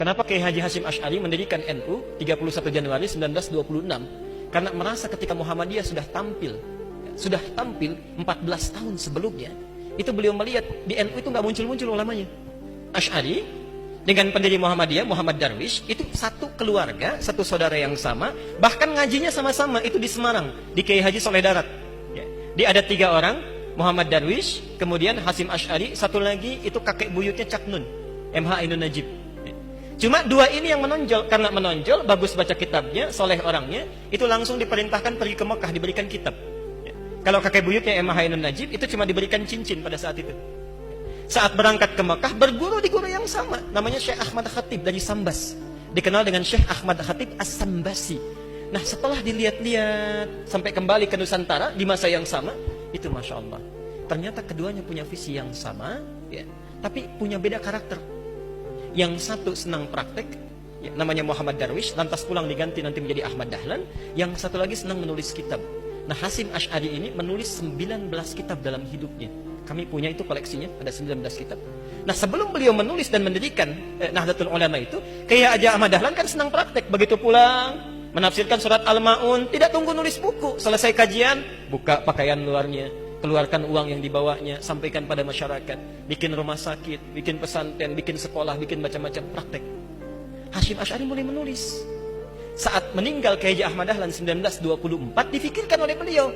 Kenapa Kiai Haji Hasyim Asy'ari mendirikan NU 31 Januari 1926? Karena merasa ketika Muhammadiyah sudah tampil 14 tahun sebelumnya, itu beliau melihat di NU itu nggak muncul-muncul ulamanya. Asy'ari dengan pendiri Muhammadiyah, Muhammad Darwish, itu satu keluarga, satu saudara yang sama, bahkan ngajinya sama-sama, itu di Semarang, di Kiai Haji Soleh Darat. Dia ada 3 orang, Muhammad Darwish, kemudian Hasyim Asy'ari, satu lagi itu kakek buyutnya Cak Nun, MH Ainun Najib. Cuma 2 ini yang menonjol, karena menonjol, bagus baca kitabnya, soleh orangnya, itu langsung diperintahkan pergi ke Mekah, diberikan kitab. Kalau kakek buyutnya MH Ainun Najib, itu cuma diberikan cincin pada saat itu. Saat berangkat ke Mekah, berguru di guru yang sama, namanya Syekh Ahmad Khatib dari Sambas, dikenal dengan Syekh Ahmad Khatib As-Sambasi. Nah, setelah dilihat-lihat sampai kembali ke Nusantara di masa yang sama, itu Masya Allah, ternyata keduanya punya visi yang sama, ya, tapi punya beda karakter. Yang satu senang praktek, ya, namanya Muhammad Darwish, lantas pulang diganti nanti menjadi Ahmad Dahlan. Yang satu lagi senang menulis kitab. Nah, Hasyim Asy'ari ini menulis 19 kitab dalam hidupnya. Kami punya itu koleksinya, ada 19 kitab. Nah, sebelum beliau menulis dan mendirikan Nahdlatul Ulama itu, kayak aja Ahmad Dahlan kan senang praktek. Begitu pulang, menafsirkan surat Al-Ma'un, tidak tunggu nulis buku. Selesai kajian, buka pakaian luarnya, keluarkan uang yang dibawanya, sampaikan pada masyarakat, bikin rumah sakit, bikin pesantren, bikin sekolah, bikin macam-macam praktek. Hasyim Asy'ari mulai menulis. Saat meninggal Kiai Haji Ahmad Dahlan 1924, difikirkan oleh beliau,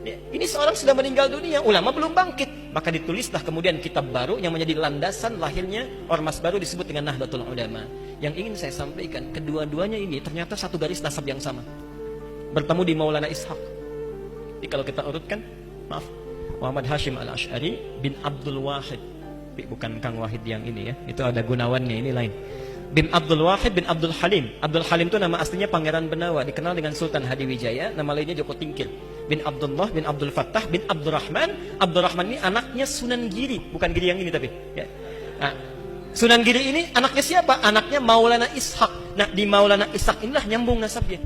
ini seorang sudah meninggal dunia, ulama belum bangkit. Maka ditulislah kemudian kitab baru yang menjadi landasan lahirnya ormas baru disebut dengan Nahdlatul Ulama. Yang ingin saya sampaikan, kedua-duanya ini ternyata satu garis nasab yang sama. Bertemu di Maulana Ishaq. Jadi kalau kita urutkan, maaf, Muhammad Hasyim Al-Asy'ari bin Abdul Wahid, bukan Kang Wahid yang ini ya, itu ada Gunawannya, ini lain. Bin Abdul Wahid bin Abdul Halim. Abdul Halim itu nama aslinya Pangeran Benawa, dikenal dengan Sultan Hadiwijaya, nama lainnya Joko Tingkir. Bin Abdullah bin Abdul Fattah bin Abdurrahman. Abdurrahman ini anaknya Sunan Giri, bukan Giri yang ini tapi ya. Nah, Sunan Giri ini anaknya siapa? Anaknya Maulana Ishaq. Nah, di Maulana Ishaq inilah nyambung nasabnya.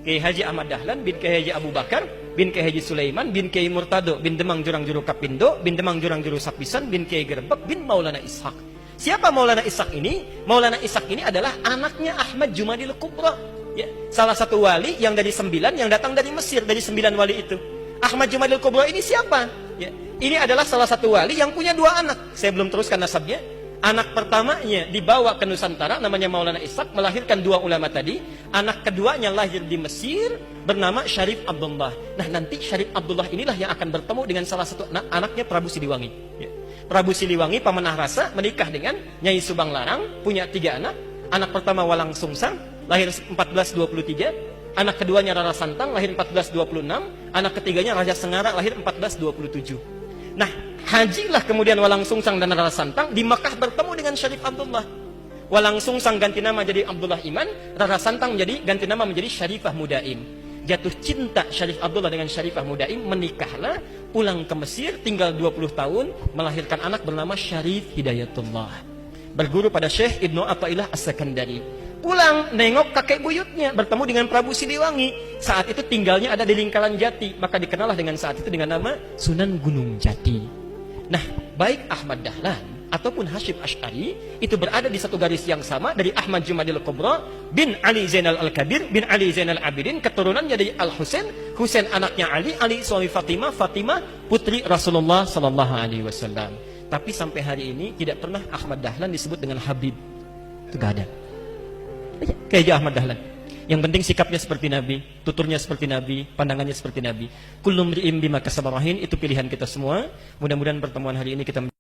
Kiai Haji Ahmad Dahlan bin Kiai Haji Abu Bakar bin Kiai Haji Sulaiman bin Kiai Murtado bin Demang Jurang Juru Kapindo bin Demang Jurang Juru Sapisan bin Kiai Gerbek bin Maulana Ishaq. Siapa Maulana Ishaq ini? Maulana Ishaq ini adalah anaknya Ahmad Jumadil Kubra, ya, salah satu wali yang dari 9 yang datang dari Mesir, dari 9 wali itu. Ahmad Jumadil Kubra ini siapa? Ya, ini adalah salah satu wali yang punya 2 anak. Saya belum teruskan nasabnya. Anak pertamanya dibawa ke Nusantara, namanya Maulana Ishaq, melahirkan 2 ulama tadi. Anak keduanya lahir di Mesir, bernama Syarif Abdullah. Nah, nanti Syarif Abdullah inilah yang akan bertemu dengan salah satu anaknya Prabu Siliwangi. Ya. Prabu Siliwangi pamanah rasa menikah dengan Nyai Subang Larang, punya 3 anak. Anak pertama Walang Sungsang, lahir 1423. Anak keduanya Rara Santang, lahir 1426. Anak ketiganya Raja Sengara, lahir 1427. Nah, hajilah kemudian Walang Sungsang dan Rara Santang di Mekah bertemu dengan Syarif Abdullah. Walang Sungsang ganti nama jadi Abdullah Iman, Rara Santang ganti nama menjadi Syarifah Mudaim. Jatuh cinta Syarif Abdullah dengan Syarifah Mudaim, menikahlah, pulang ke Mesir, tinggal 20 tahun, melahirkan anak bernama Syarif Hidayatullah. Berguru pada Syekh Ibnu Athaillah As-Sakandari. Pulang, nengok kakek buyutnya, bertemu dengan Prabu Siliwangi. Saat itu tinggalnya ada di Lingkaran Jati, maka dikenallah dengan saat itu dengan nama Sunan Gunung Jati. Nah, baik Ahmad Dahlan ataupun Hasyim Asy'ari itu berada di satu garis yang sama, dari Ahmad Jumadil Kubra bin Ali Zainal Al-Kabir bin Ali Zainal Abidin, keturunannya dari Al-Husain, Husain anaknya Ali, Ali suami Fatimah, Fatimah putri Rasulullah sallallahu alaihi wasallam. Tapi sampai hari ini tidak pernah Ahmad Dahlan disebut dengan Habib. Itu enggak ada. Kayak Ahmad Dahlan. Yang penting sikapnya seperti Nabi, tuturnya seperti Nabi, pandangannya seperti Nabi. Kullu mri'in bima kasaba rahin, itu pilihan kita semua. Mudah-mudahan pertemuan hari ini kita